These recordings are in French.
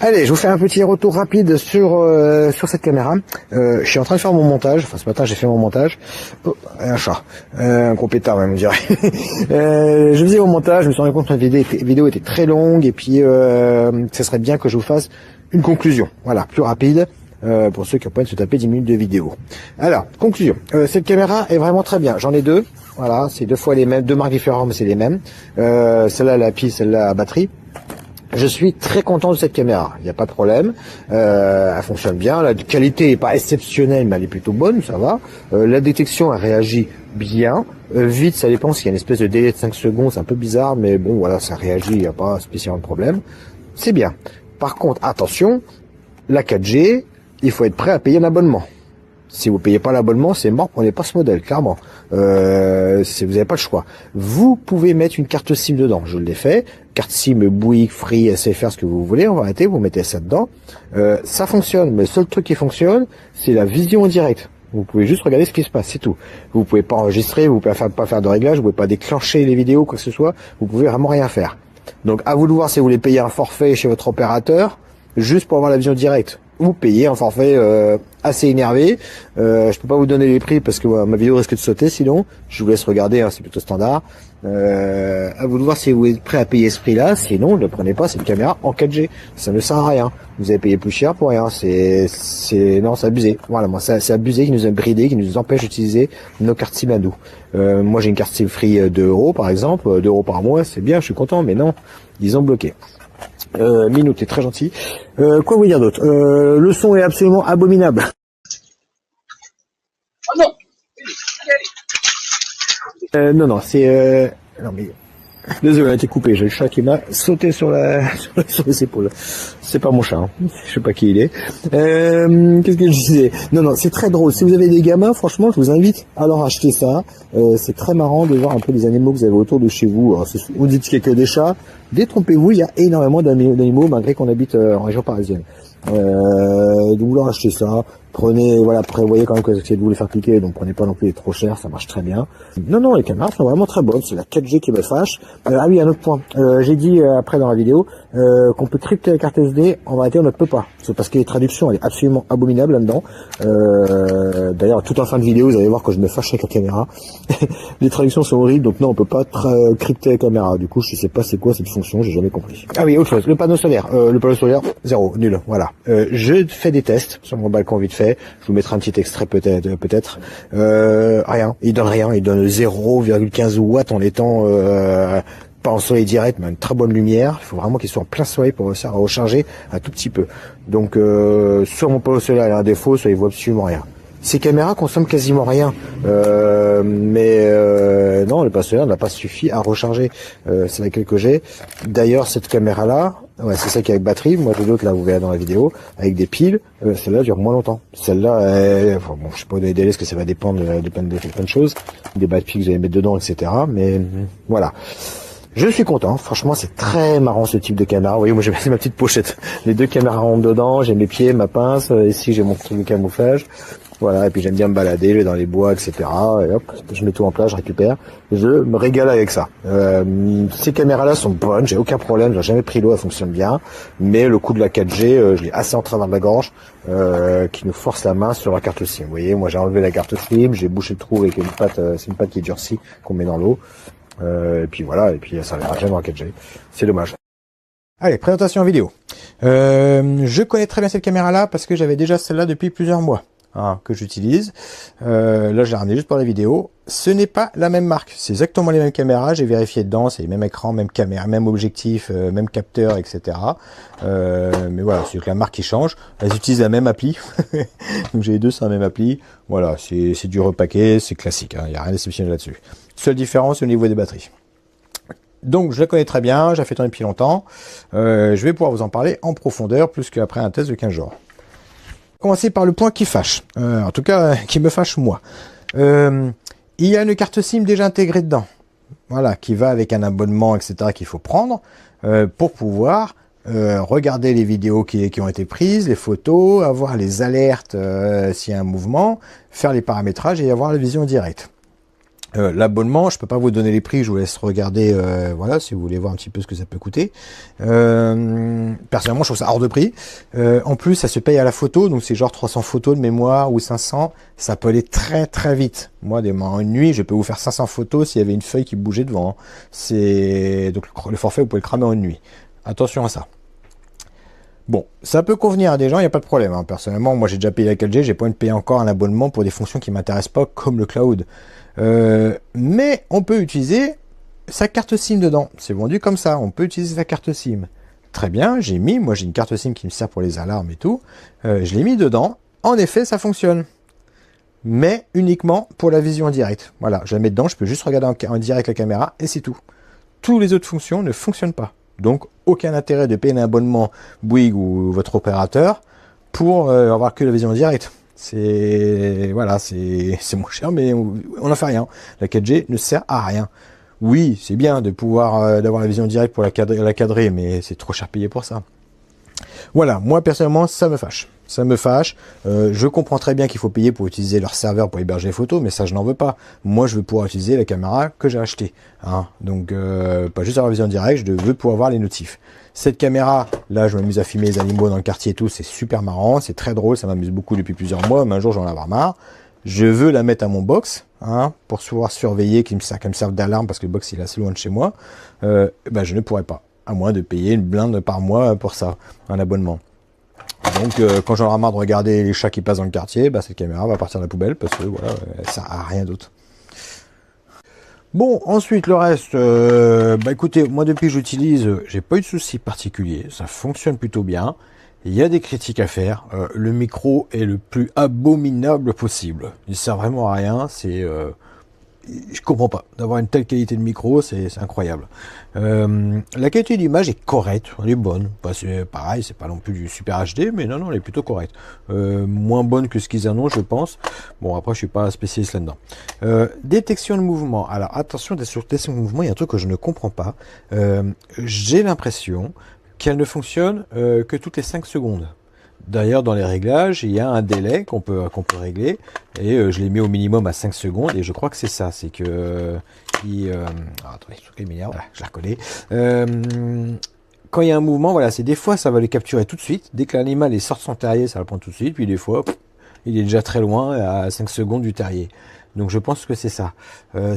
Allez, je vous fais un petit retour rapide sur cette caméra. Je suis en train de faire mon montage. Enfin, ce matin, j'ai fait mon montage. Oh, un chat. Un gros pétard, même, on dirait. Je faisais mon montage. Je me suis rendu compte que la vidéo était très longue. Et puis, ce serait bien que je vous fasse une conclusion. Voilà, plus rapide. Pour ceux qui ont pas se taper 10 minutes de vidéo. Alors, conclusion. Cette caméra est vraiment très bien. J'en ai deux. Voilà, c'est deux fois les mêmes, deux marques différentes, mais c'est les mêmes. Celle-là la pile, celle-là à batterie. Je suis très content de cette caméra, il n'y a pas de problème, elle fonctionne bien, la qualité n'est pas exceptionnelle mais elle est plutôt bonne, ça va. La détection elle réagit bien, vite ça dépend s'il y a une espèce de délai de 5 secondes, c'est un peu bizarre mais bon voilà ça réagit, il n'y a pas spécialement de problème, c'est bien. Par contre attention, la 4G, il faut être prêt à payer un abonnement. Si vous payez pas l'abonnement, c'est mort, prenez pas ce modèle, clairement. Vous n'avez pas le choix. Vous pouvez mettre une carte SIM dedans, je l'ai fait. Carte SIM, Bouygues, Free, SFR, ce que vous voulez, en vérité, vous mettez ça dedans. Ça fonctionne, mais le seul truc qui fonctionne, c'est la vision en direct. Vous pouvez juste regarder ce qui se passe, c'est tout. Vous pouvez pas enregistrer, vous pouvez pas faire de réglage, vous pouvez pas déclencher les vidéos, quoi que ce soit. Vous pouvez vraiment rien faire. Donc, à vous de voir si vous voulez payer un forfait chez votre opérateur, juste pour avoir la vision directe. Vous payez un forfait assez énervé. Je peux pas vous donner les prix parce que ma vidéo risque de sauter sinon. Je vous laisse regarder, hein, c'est plutôt standard. À vous de voir si vous êtes prêt à payer ce prix-là. Sinon, ne prenez pas cette caméra en 4G. Ça ne sert à rien. Vous avez payé plus cher pour rien. Non, c'est abusé. Voilà, moi, c'est abusé qui nous a bridé, qui nous empêche d'utiliser nos cartes SIM à nous. Moi, j'ai une carte SIM Free 2 € par exemple, 2 € par mois, c'est bien, je suis content, mais non, ils ont bloqué. Minou, t'es très gentil. Quoi vous dire d'autre? Le son est absolument abominable. Oh non. Non, c'est non mais désolé, elle a été coupée. J'ai le chat qui m'a sauté sur les épaules. C'est pas mon chat, hein. Je sais pas qui il est. Qu'est-ce que je disais? Non, c'est très drôle. Si vous avez des gamins, franchement, je vous invite à leur acheter ça. C'est très marrant de voir un peu les animaux que vous avez autour de chez vous. Alors, vous dites qu'il y a que des chats. Détrompez-vous, il y a énormément d'animaux malgré qu'on habite en région parisienne. Donc vous leur achetez ça. Prenez, voilà, prévoyez quand même que vous essayez de vous les faire cliquer, donc prenez pas non plus les trop chers, ça marche très bien. Non, les caméras sont vraiment très bonnes, c'est la 4G qui me fâche. Ah oui, un autre point, j'ai dit après dans la vidéo qu'on peut crypter la carte SD, en vérité on ne peut pas. C'est parce que les traductions, elle est absolument abominable là-dedans. D'ailleurs, tout en fin de vidéo, vous allez voir que je me fâche avec la caméra. Les traductions sont horribles, donc non, on peut pas crypter la caméra. Du coup, je sais pas c'est quoi cette fonction, j'ai jamais compris. Ah oui, autre chose, le panneau solaire, 0, nul, voilà. Je fais des tests sur mon balcon vite fait. Je vous mettrai un petit extrait peut-être. Rien, il donne rien, il donne 0,15 watts en étant pas en soleil direct, mais une très bonne lumière. Il faut vraiment qu'il soit en plein soleil pour réussir à recharger un tout petit peu. Donc sur mon panneau solaire, il y a un défaut, ça il voit absolument rien. Ces caméras consomment quasiment rien, mais non, le panneau solaire n'a pas suffi à recharger. C'est laquelle que j'ai. D'ailleurs, cette caméra-là, ouais, c'est ça qui est avec batterie. Moi, j'ai d'autres là, vous verrez dans la vidéo, avec des piles. Celle-là dure moins longtemps. Celle-là, enfin, bon, je sais pas des délais, parce que ça va dépendre de plein de choses, des batteries que vous allez mettre dedans, etc. Mais voilà. Je suis content, franchement c'est très marrant ce type de caméra. Vous voyez, moi j'ai ma petite pochette, les deux caméras rentrent dedans, j'ai mes pieds, ma pince, ici j'ai mon truc de camouflage. Voilà, et puis j'aime bien me balader, je vais dans les bois, etc. Et hop, je mets tout en place, je récupère. Je me régale avec ça. Ces caméras-là sont bonnes, j'ai aucun problème, j'ai jamais pris l'eau, elles fonctionnent bien. Mais le coup de la 4G, je l'ai assez en travers de la gorge, qui nous force la main sur la carte SIM. Vous voyez, moi j'ai enlevé la carte SIM, j'ai bouché le trou avec une patte, c'est une patte qui est durcie qu'on met dans l'eau. Et puis voilà, et puis ça n'ira jamais en 4G. C'est dommage. Allez, présentation vidéo. Je connais très bien cette caméra-là parce que j'avais déjà celle-là depuis plusieurs mois. Que j'utilise. Là, je l'ai ramené juste pour la vidéo. Ce n'est pas la même marque. C'est exactement les mêmes caméras. J'ai vérifié dedans. C'est les mêmes écrans, même caméra, même objectif, même capteur, etc. Mais voilà, c'est que la marque qui change. Elles utilisent la même appli. Donc j'ai les deux sur la même appli. Voilà, c'est du repaquet, c'est classique. Il n'y a rien d'exceptionnel là-dessus. Seule différence au niveau des batteries. Donc je la connais très bien. J'ai fait tourner depuis longtemps. Je vais pouvoir vous en parler en profondeur, plus qu'après un test de 15 jours. Commencer par le point qui fâche, en tout cas qui me fâche moi. Il y a une carte SIM déjà intégrée dedans, voilà, qui va avec un abonnement, etc. qu'il faut prendre pour pouvoir regarder les vidéos qui ont été prises, les photos, avoir les alertes s'il y a un mouvement, faire les paramétrages et avoir la vision directe. L'abonnement, je peux pas vous donner les prix, je vous laisse regarder, voilà, si vous voulez voir un petit peu ce que ça peut coûter. Personnellement, je trouve ça hors de prix. En plus, ça se paye à la photo, donc c'est genre 300 photos de mémoire ou 500. Ça peut aller très très vite. Moi, en une nuit, je peux vous faire 500 photos s'il y avait une feuille qui bougeait devant. C'est donc le forfait, vous pouvez le cramer en une nuit. Attention à ça. Bon, ça peut convenir à des gens, il n'y a pas de problème. Hein. Personnellement, moi j'ai déjà payé la 4G, j'ai pas envie de payer encore un abonnement pour des fonctions qui m'intéressent pas, comme le cloud. Mais on peut utiliser sa carte SIM dedans. C'est vendu comme ça, on peut utiliser sa carte SIM. Très bien, moi j'ai une carte SIM qui me sert pour les alarmes et tout. Je l'ai mis dedans. En effet, ça fonctionne. Mais uniquement pour la vision en direct. Voilà, je la mets dedans, je peux juste regarder en direct la caméra et c'est tout. Toutes les autres fonctions ne fonctionnent pas. Donc, aucun intérêt de payer un abonnement Bouygues ou votre opérateur pour avoir que la vision en direct. C'est voilà, c'est moins cher, mais on n'en fait rien. La 4G ne sert à rien. Oui, c'est bien de pouvoir d'avoir la vision en direct pour la cadrer, mais c'est trop cher payé pour ça. Voilà, moi personnellement, ça me fâche. Ça me fâche. Je comprends très bien qu'il faut payer pour utiliser leur serveur pour héberger les photos, mais ça, je n'en veux pas. Moi, je veux pouvoir utiliser la caméra que j'ai achetée. Hein. Donc, pas juste avoir la vision directe, je veux pouvoir voir les notifs. Cette caméra, là, je m'amuse à filmer les animaux dans le quartier et tout. C'est super marrant, c'est très drôle, ça m'amuse beaucoup depuis plusieurs mois. Mais un jour, j'en ai avoir marre. Je veux la mettre à mon box, hein, pour pouvoir surveiller, qu'elle me serve d'alarme parce que le box il est assez loin de chez moi. Ben, je ne pourrais pas, à moins de payer une blinde par mois pour ça, un abonnement. Donc quand j'en ai marre de regarder les chats qui passent dans le quartier, bah, cette caméra va partir à la poubelle parce que voilà, elle sert à rien d'autre. Bon, ensuite le reste, bah écoutez, moi depuis que j'utilise, j'ai pas eu de soucis particuliers, ça fonctionne plutôt bien. Il y a des critiques à faire. Le micro est le plus abominable possible. Il sert vraiment à rien. Je comprends pas. D'avoir une telle qualité de micro, c'est incroyable. La qualité d'image est correcte, elle est bonne. Pareil, c'est pas non plus du super HD, mais non, elle est plutôt correcte. Moins bonne que ce qu'ils annoncent, je pense. Bon, après, je suis pas spécialiste là-dedans. Détection de mouvement. Alors, attention, sur détection de mouvement, il y a un truc que je ne comprends pas. J'ai l'impression qu'elle ne fonctionne que toutes les 5 secondes. D'ailleurs, dans les réglages, il y a un délai qu'on peut régler, et je l'ai mis au minimum à 5 secondes, et je crois que c'est ça, c'est que... attendez, voilà, je la reconnais. Quand il y a un mouvement, voilà, c'est des fois, ça va le capturer tout de suite. Dès que l'animal sort de son terrier, ça va le prendre tout de suite, puis des fois, il est déjà très loin, à 5 secondes du terrier. Donc je pense que c'est ça.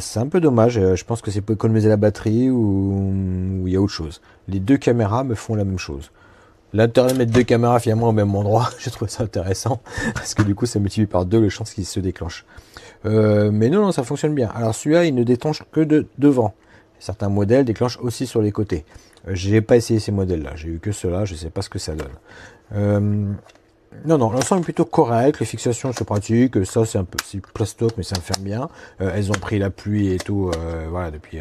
C'est un peu dommage, je pense que c'est pour économiser la batterie ou il y a autre chose. Les deux caméras me font la même chose. L'intérêt de mettre deux caméras finalement au même endroit, j'ai trouvé ça intéressant, parce que du coup ça multiplie par 2 les chances qu'il se déclenche. Mais non, ça fonctionne bien. Alors celui-là, il ne déclenche que de devant. Certains modèles déclenchent aussi sur les côtés. J'ai pas essayé ces modèles-là, j'ai eu que ceux-là, je sais pas ce que ça donne. Non, l'ensemble est plutôt correct, les fixations sont pratiques, ça c'est un peu, c'est plastoc mais ça me ferme bien. Elles ont pris la pluie et tout, voilà, depuis,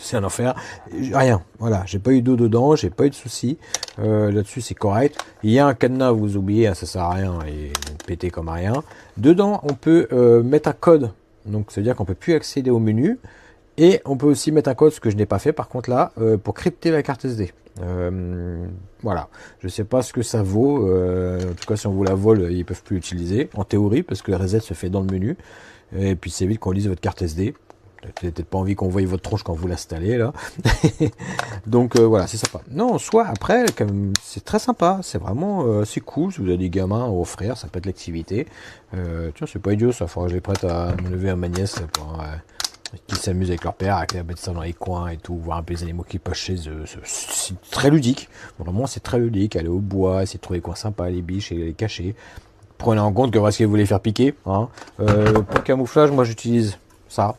c'est un enfer. Rien, voilà, j'ai pas eu d'eau dedans, j'ai pas eu de soucis, là-dessus c'est correct. Il y a un cadenas, vous oubliez, hein, ça sert à rien et péter comme à rien. Dedans, on peut mettre un code, donc ça veut dire qu'on peut plus accéder au menu. Et on peut aussi mettre un code, ce que je n'ai pas fait par contre là, pour crypter la carte SD. Voilà, je sais pas ce que ça vaut, en tout cas si on vous la vole, ils peuvent plus l'utiliser, en théorie, parce que le reset se fait dans le menu, et puis c'est vite qu'on lise votre carte SD. Peut-être pas envie qu'on voie votre tronche quand vous l'installez là. Donc voilà, c'est sympa. Non, soit après, c'est très sympa, c'est vraiment c'est cool, si vous avez des gamins à offrir, ça peut être l'activité. Tiens, c'est pas idiot ça, faudra que je les prête à me lever à ma nièce pour... qui s'amusent avec leur père, à mettre ça dans les coins et tout, voir un peu les animaux qui passent chez eux. C'est très ludique. Vraiment, c'est très ludique. Aller au bois, essayer de trouver des coins sympas, les biches et les cacher. Prenez en compte que parce que vous les faire piquer. Hein. Pour le camouflage, moi j'utilise ça.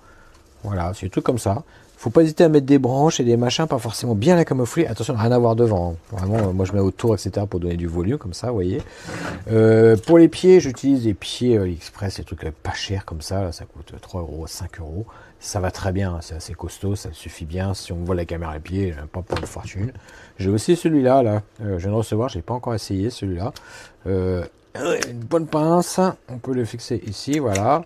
Voilà, c'est des trucs comme ça. Faut pas hésiter à mettre des branches et des machins, pas forcément bien la camoufler. Attention, rien à voir devant. Hein. Vraiment, moi je mets autour, etc. pour donner du volume, comme ça, vous voyez. Pour les pieds, j'utilise des pieds Express, des trucs pas chers comme ça. Ça coûte 3 euros, 5 euros. Ça va très bien, c'est assez costaud, ça suffit bien. Si on voit la caméra à pied, pas pour une fortune. J'ai aussi celui-là, là. Je viens de recevoir, j'ai pas encore essayé celui-là. Une bonne pince, on peut le fixer ici, voilà.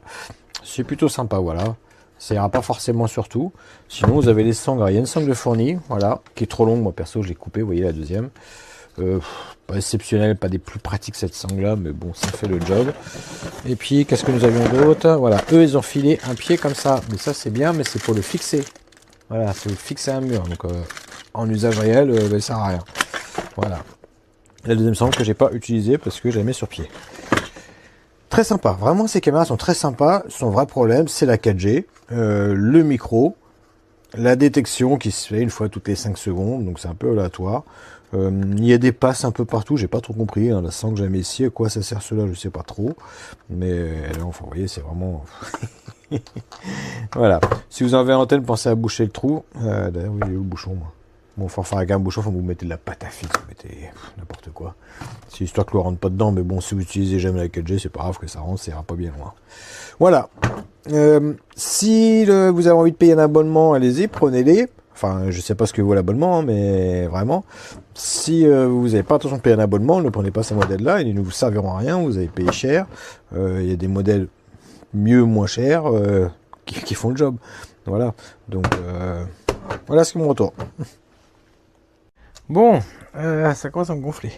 C'est plutôt sympa, voilà. Ça ira pas forcément sur tout. Sinon, vous avez les sangles. Il y a une sangle de fourni, voilà, qui est trop longue. Moi, perso, je l'ai coupé, vous voyez la deuxième. Pas exceptionnel, pas des plus pratiques cette sangle là, mais bon, ça fait le job. Et puis, qu'est-ce que nous avions d'autre? Voilà, eux, ils ont filé un pied comme ça. Mais ça, c'est bien, mais c'est pour le fixer. Voilà, c'est le fixer à un mur. Donc, en usage réel, ça sert à rien. Voilà. La deuxième sangle que j'ai pas utilisée parce que je la mets sur pied. Très sympa. Vraiment, ces caméras sont très sympas. Son vrai problème, c'est la 4G, le micro, la détection qui se fait une fois toutes les 5 secondes. Donc, c'est un peu aléatoire. Il y a des passes un peu partout, j'ai pas trop compris, hein, la sangle que j'ai mis ici, à quoi ça sert cela, je sais pas trop, mais là, enfin, vous voyez, c'est vraiment... Voilà, si vous avez une antenne, pensez à boucher le trou, d'ailleurs, oui, il est où le bouchon, moi. Bon, faut faire avec un bouchon, faut vous mettez de la pâte à fixe, vous mettez n'importe quoi, c'est histoire que l'eau rentre pas dedans, mais bon, si vous utilisez jamais la 4G, c'est pas grave que ça rentre, ça ira pas bien loin. Voilà, si vous avez envie de payer un abonnement, allez-y, prenez-les. Enfin, je sais pas ce que vaut l'abonnement, hein, mais vraiment, si vous n'avez pas attention de payer un abonnement, ne prenez pas ces modèles-là, ils ne vous serviront à rien, vous avez payé cher. Il y a des modèles mieux, moins chers, qui font le job. Voilà, donc voilà ce que mon retour. Bon, ça commence à me gonfler.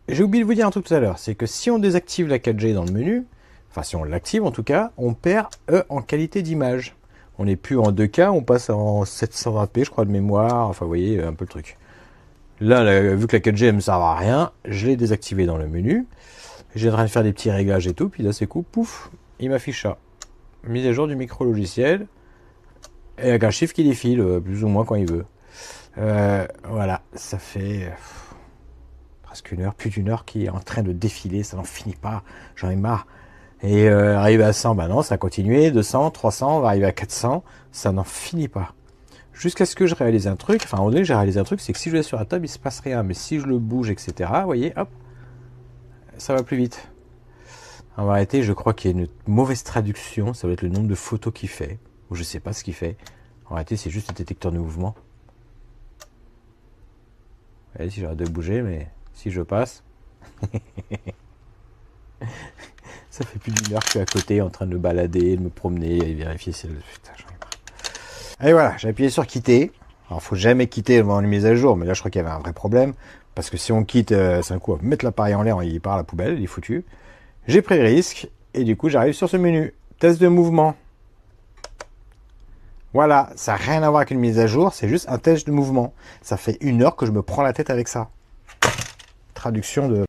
J'ai oublié de vous dire un truc tout à l'heure, c'est que si on désactive la 4G dans le menu, enfin si on l'active en tout cas, on perd en qualité d'image. On n'est plus en 2K, on passe en 720p, je crois, de mémoire. Enfin, vous voyez, un peu le truc. Là, vu que la 4G ne me sert à rien, je l'ai désactivé dans le menu. J'ai en train de faire des petits réglages et tout. Puis là, c'est cool, pouf, il m'affiche ça. Mise à jour du micro logiciel. Et avec un chiffre qui défile, plus ou moins quand il veut. Voilà, ça fait presque une heure, plus d'une heure qui est en train de défiler. Ça n'en finit pas, j'en ai marre. Et arrivé à 100, bah non, ça a continué, 200, 300, on va arriver à 400, ça n'en finit pas. Jusqu'à ce que je réalise un truc, enfin, au donné, j'ai réalisé un truc, c'est que si je vais sur la table, il se passe rien, mais si je le bouge, etc., vous voyez, hop, ça va plus vite. En réalité, je crois qu'il y a une mauvaise traduction, ça va être le nombre de photos qu'il fait, ou je sais pas ce qu'il fait. En réalité, c'est juste un détecteur de mouvement. Vous voyez, si j'arrête de bouger, mais si je passe... Ça fait plus d'une heure que je suis à côté en train de me balader, de me promener et vérifier si... Putain, j'en ai marre. Allez, voilà, j'ai appuyé sur quitter. Alors, faut jamais quitter avant une mise à jour, mais là, je crois qu'il y avait un vrai problème. Parce que si on quitte, c'est un coup à mettre l'appareil en l'air, il part à la poubelle, il est foutu. J'ai pris le risque, et du coup, j'arrive sur ce menu. Test de mouvement. Voilà, ça n'a rien à voir avec une mise à jour, c'est juste un test de mouvement. Ça fait une heure que je me prends la tête avec ça. Traduction de...